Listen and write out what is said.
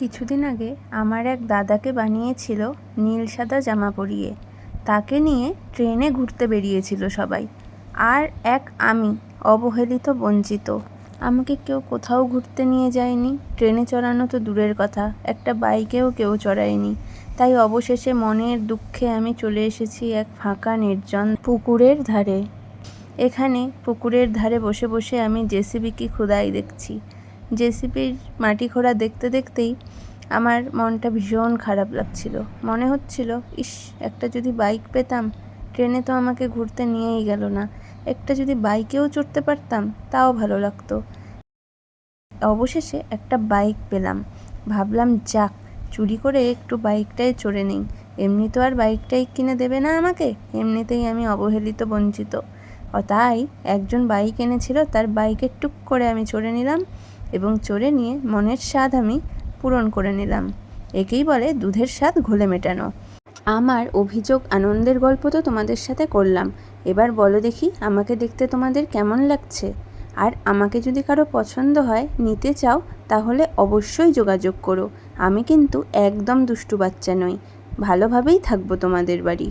কিছুদিন আগে আমার এক দাদাকে বানিয়েছিল নীল সাদা জামা পরিয়ে। তাকে নিয়ে ট্রেনে ঘুরতে বেরিয়েছিল সবাই, আর এক আমি অবহেলিত বঞ্চিত। আমাকে কেউ কোথাও ঘুরতে নিয়ে যায়নি, ট্রেনে চড়ানো তো দূরের কথা, একটা বাইকেও কেউ চড়ায়নি। তাই অবশেষে মনের দুঃখে আমি চলে এসেছি এক ফাঁকা নির্জন পুকুরের ধারে। এখানে পুকুরের ধারে বসে বসে আমি জেসিবিকে খোদাই দেখছি। জেসিবির মাটি খোঁড়া দেখতে দেখতেই আমার মনটা ভীষণ খারাপ লাগছিল। মনে হচ্ছিল, ইস, একটা যদি বাইক পেতাম। ট্রেনে তো আমাকে ঘুরতে নিয়েই গেল না, একটা যদি বাইকেও চড়তে পারতাম তাও ভালো লাগতো। অবশেষে একটা বাইক পেলাম। ভাবলাম, যাক, চুরি করে একটু বাইকটায় চড়ে নেই। এমনি তো আর বাইকটাই কিনে দেবে না আমাকে, এমনিতেই আমি অবহেলিত বঞ্চিত। তাই একজন বাইক এনেছিল, তার বাইকে টুক করে আমি চড়ে নিলাম এবং চড়ে নিয়ে মনের স্বাদ আমি পূরণ করে নিলাম। একেই বলে দুধের স্বাদ ঘোলে মেটানো। আমার অভিযোগ আনন্দের গল্প তো তোমাদের সাথে করলাম। এবার বলো দেখি, আমাকে দেখতে তোমাদের কেমন লাগছে? আর আমাকে যদি কারো পছন্দ হয়, নিতে চাও, তাহলে অবশ্যই যোগাযোগ করো। আমি কিন্তু একদম দুষ্টু বাচ্চা নই, ভালোভাবেই থাকবো তোমাদের বাড়ি।